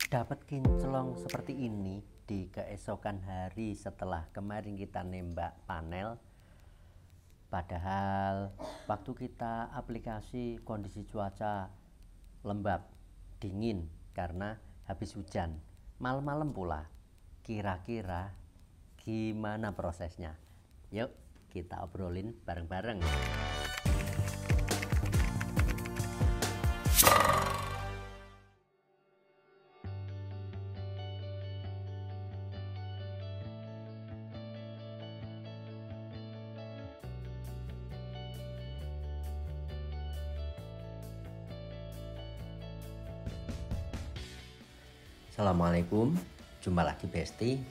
Dapat kinclong seperti ini di keesokan hari setelah kemarin kita nembak panel, padahal waktu kita aplikasi kondisi cuaca lembab, dingin karena habis hujan, malam-malam pula. Kira-kira gimana prosesnya? Yuk kita obrolin bareng-bareng. Assalamualaikum, jumpa lagi Besti.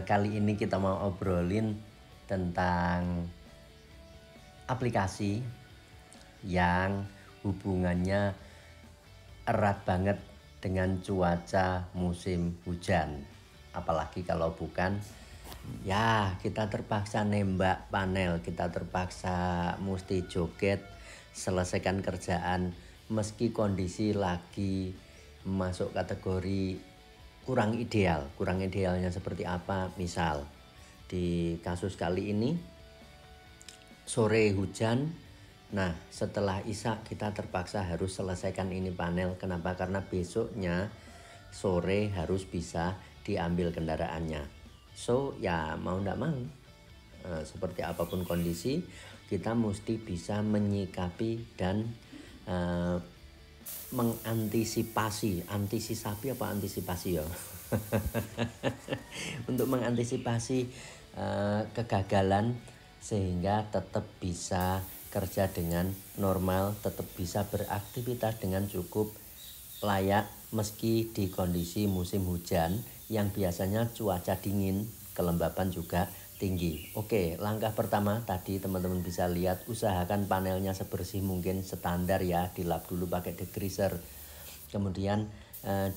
Kali ini kita mau obrolin tentang aplikasi yang hubungannya erat banget dengan cuaca musim hujan. Apalagi kalau bukan, ya kita terpaksa nembak panel, kita terpaksa mesti joget, selesaikan kerjaan meski kondisi lagi masuk kategori kurang ideal. Kurang idealnya seperti apa? Misal di kasus kali ini sore hujan. Nah setelah isya kita terpaksa harus selesaikan ini panel. Kenapa? Karena besoknya sore harus bisa diambil kendaraannya. So ya mau ndak mau, seperti apapun kondisi kita mesti bisa menyikapi dan mengantisipasi ya untuk mengantisipasi kegagalan sehingga tetap bisa kerja dengan normal, tetap bisa beraktivitas dengan cukup layak meski di kondisi musim hujan yang biasanya cuaca dingin, kelembapan juga tinggi. Oke, langkah pertama tadi teman-teman bisa lihat, usahakan panelnya sebersih mungkin, standar ya, dilap dulu pakai degreaser. Kemudian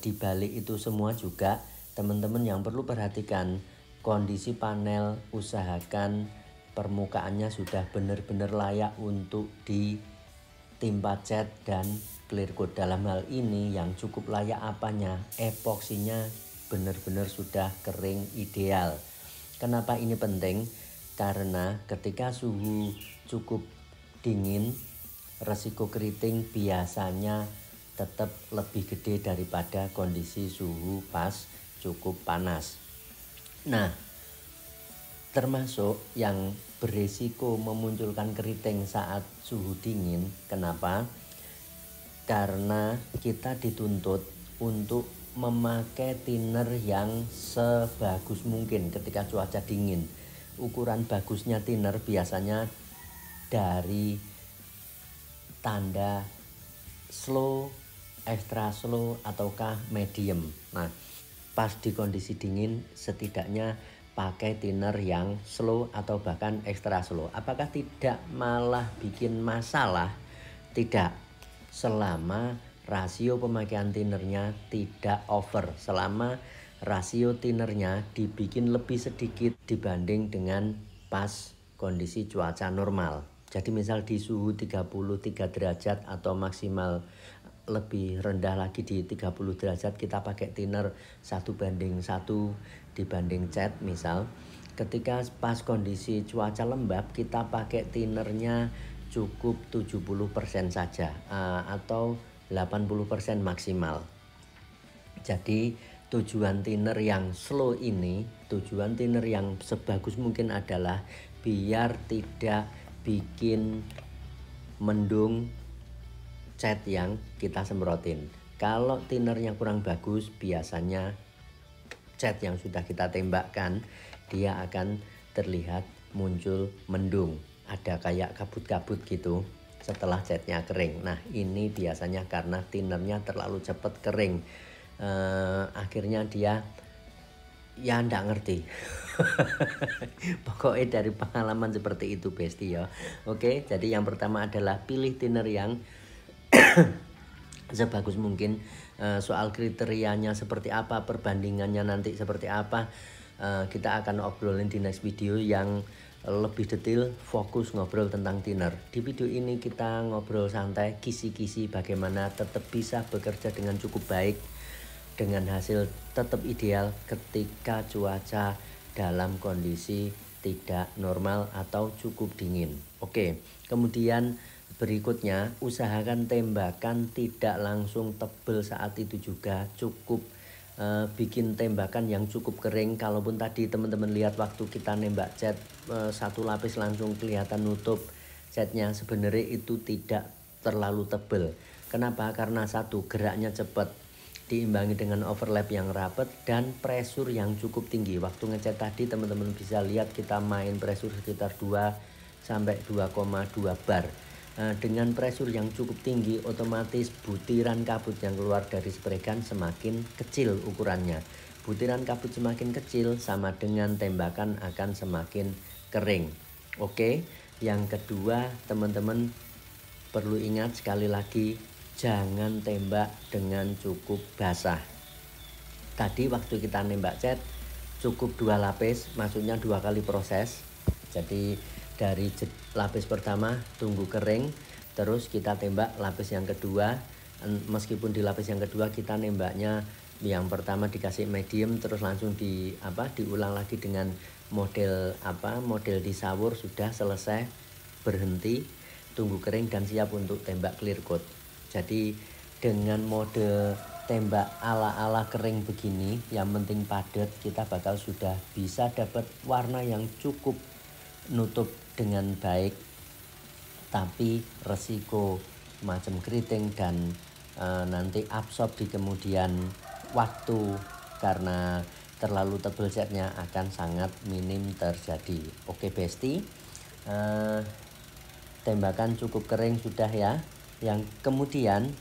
di balik itu semua juga teman-teman yang perlu perhatikan kondisi panel, usahakan permukaannya sudah benar-benar layak untuk ditimpa cat dan clear coat. Dalam hal ini yang cukup layak apanya? Epoksinya benar-benar sudah kering ideal. Kenapa ini penting? Karena ketika suhu cukup dingin, resiko keriting biasanya tetap lebih gede daripada kondisi suhu pas cukup panas. Nah, termasuk yang berisiko memunculkan keriting saat suhu dingin. Kenapa? Karena kita dituntut untuk memakai thinner yang sebagus mungkin ketika cuaca dingin. Ukuran bagusnya thinner biasanya dari tanda slow, extra slow ataukah medium. Nah, pas di kondisi dingin setidaknya pakai thinner yang slow atau bahkan extra slow. Apakah tidak malah bikin masalah? Tidak, selama rasio pemakaian thinnernya tidak over, selama rasio thinnernya dibikin lebih sedikit dibanding dengan pas kondisi cuaca normal. Jadi misal di suhu 33 derajat atau maksimal lebih rendah lagi di 30 derajat kita pakai thinner 1:1 dibanding cat misal. Ketika pas kondisi cuaca lembab kita pakai thinnernya cukup 70% saja atau 80% maksimal. Jadi tujuan thinner yang slow ini, tujuan thinner yang sebagus mungkin adalah biar tidak bikin mendung cat yang kita semprotin. Kalau thinnernya kurang bagus, biasanya cat yang sudah kita tembakkan dia akan terlihat muncul mendung, ada kayak kabut-kabut gitu setelah catnya kering. Nah ini biasanya karena thinnernya terlalu cepat kering, akhirnya dia ya ndak ngerti. Pokoknya dari pengalaman seperti itu Besti ya. Oke, jadi yang pertama adalah pilih thinner yang sebagus mungkin. Soal kriterianya seperti apa, perbandingannya nanti seperti apa, kita akan obrolin di next video yang lebih detail fokus ngobrol tentang thinner. Di video ini kita ngobrol santai, kisi-kisi bagaimana tetap bisa bekerja dengan cukup baik, dengan hasil tetap ideal ketika cuaca dalam kondisi tidak normal atau cukup dingin. Oke, kemudian berikutnya usahakan tembakan tidak langsung tebel saat itu juga, cukup bikin tembakan yang cukup kering. Kalaupun tadi teman-teman lihat waktu kita nembak cat satu lapis langsung kelihatan nutup catnya, sebenarnya itu tidak terlalu tebel. Kenapa? Karena satu, geraknya cepat diimbangi dengan overlap yang rapat dan pressure yang cukup tinggi. Waktu ngecat tadi teman-teman bisa lihat kita main pressure sekitar 2 sampai 2,2 bar. Dengan pressure yang cukup tinggi, otomatis butiran kabut yang keluar dari spray gun semakin kecil ukurannya. Butiran kabut semakin kecil sama dengan tembakan akan semakin kering. Oke, yang kedua teman-teman perlu ingat sekali lagi, jangan tembak dengan cukup basah. Tadi waktu kita nembak cat cukup 2 lapis, maksudnya 2 kali proses. Jadi dari lapis pertama tunggu kering, terus kita tembak lapis yang kedua. Meskipun di lapis yang kedua kita nembaknya yang pertama dikasih medium, terus langsung diulang lagi dengan model disawur, sudah selesai, berhenti, tunggu kering dan siap untuk tembak clear coat. Jadi dengan mode tembak ala-ala kering begini, yang penting padat, kita bakal sudah bisa dapat warna yang cukup nutup dengan baik, tapi resiko macam keriting dan nanti absorb di kemudian waktu karena terlalu tebal catnya akan sangat minim terjadi. Oke Besti, tembakan cukup kering sudah ya. Yang kemudian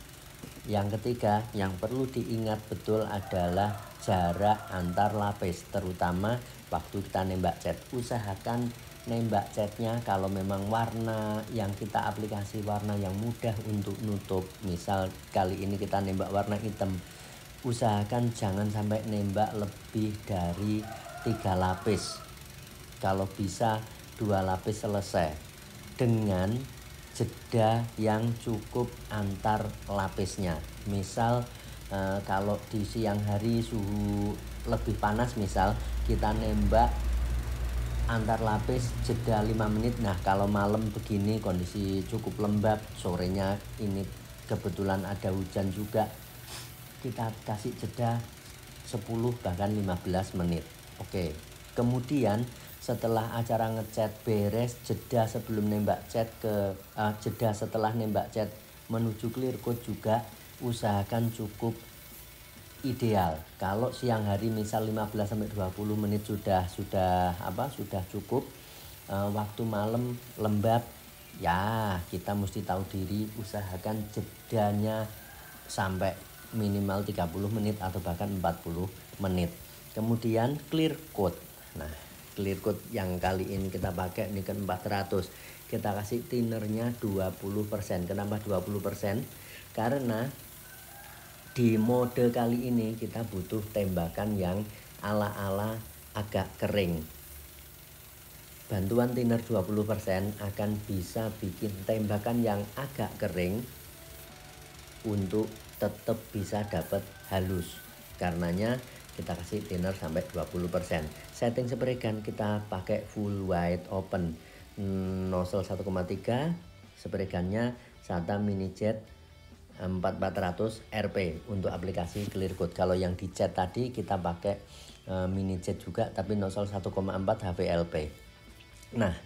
yang ketiga yang perlu diingat betul adalah jarak antar lapis, terutama waktu kita nembak cat. Usahakan nembak catnya kalau memang warna yang kita aplikasi warna yang mudah untuk nutup, misal kali ini kita nembak warna hitam, usahakan jangan sampai nembak lebih dari 3 lapis. Kalau bisa 2 lapis selesai, dengan jeda yang cukup antar lapisnya. Misal kalau di siang hari suhu lebih panas, misal kita nembak antar lapis jeda 5 menit. Nah kalau malam begini kondisi cukup lembab, sorenya ini kebetulan ada hujan juga, kita kasih jeda 10 bahkan 15 menit. Oke, kemudian setelah acara ngecat beres, jeda sebelum nembak cat jeda setelah nembak cat menuju clear coat juga usahakan cukup ideal. Kalau siang hari misal 15 sampai 20 menit sudah cukup. Waktu malam lembab ya kita mesti tahu diri, usahakan jedanya sampai minimal 30 menit atau bahkan 40 menit. Kemudian clear coat. Nah, clear coat yang kali ini kita pakai ini kan 400. Kita kasih thinnernya 20%. Kenapa 20%? Karena di mode kali ini kita butuh tembakan yang ala-ala agak kering. Bantuan thinner 20% akan bisa bikin tembakan yang agak kering untuk tetap bisa dapat halus. Karenanya kita kasih thinner sampai 20%. Setting spray gun kita pakai full wide open, nozzle 1,3, spray gunnya SATA mini jet 4400 Rp untuk aplikasi clear coat. Kalau yang di cat tadi kita pakai mini jet juga tapi nozzle 1,4 HVLP. Nah,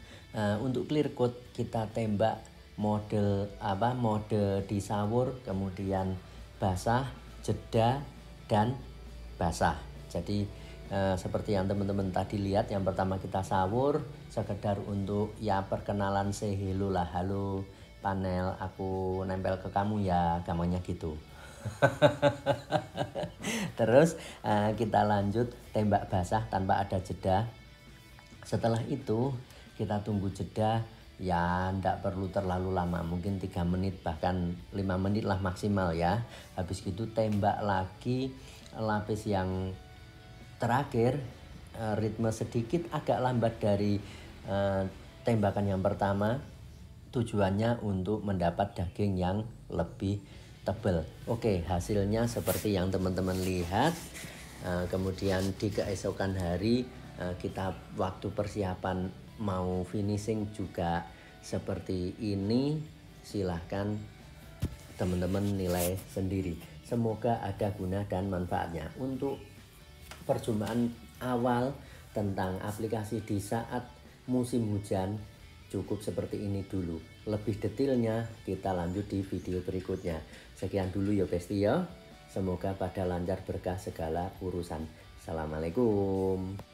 untuk clear coat kita tembak mode disawur, kemudian basah, jeda dan basah. Jadi seperti yang teman-teman tadi lihat, yang pertama kita sawur sekedar untuk ya perkenalan, say hello lah, halo panel aku nempel ke kamu ya, gampangnya gitu. Terus kita lanjut tembak basah tanpa ada jeda. Setelah itu kita tunggu jeda, ya ndak perlu terlalu lama, mungkin 3 menit bahkan 5 menit lah maksimal ya. Habis itu tembak lagi lapis yang terakhir, ritme sedikit agak lambat dari tembakan yang pertama tujuannya untuk mendapat daging yang lebih tebal. Oke, hasilnya seperti yang teman-teman lihat. Kemudian di keesokan hari kita waktu persiapan mau finishing juga seperti ini. Silahkan teman-teman nilai sendiri. Semoga ada guna dan manfaatnya. Untuk perjumpaan awal tentang aplikasi di saat musim hujan cukup seperti ini dulu. Lebih detailnya kita lanjut di video berikutnya. Sekian dulu ya Besti ya. Semoga pada lancar berkah segala urusan. Assalamualaikum.